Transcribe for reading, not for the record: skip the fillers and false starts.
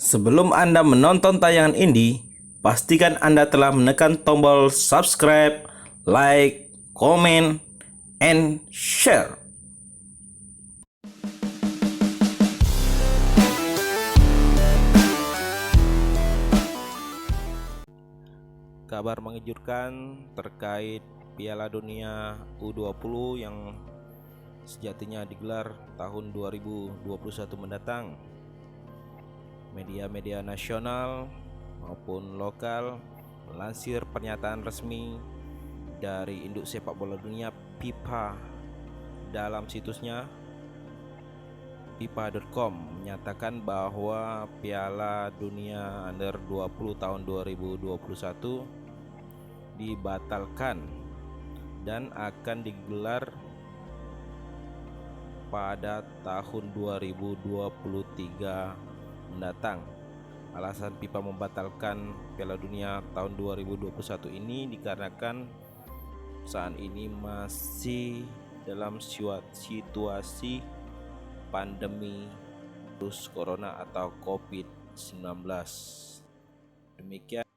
Sebelum Anda menonton tayangan ini, pastikan Anda telah menekan tombol subscribe, like, comment, and share. Kabar mengejutkan terkait Piala Dunia U20 yang sejatinya digelar tahun 2021 mendatang. Media-media nasional maupun lokal melansir pernyataan resmi dari induk sepak bola dunia FIFA dalam situsnya FIFA.com menyatakan bahwa Piala Dunia Under 20 tahun 2021 dibatalkan dan akan digelar pada tahun 2023 mendatang. Alasan FIFA membatalkan Piala Dunia tahun 2021 ini dikarenakan saat ini masih dalam situasi pandemi virus corona atau COVID-19. Demikian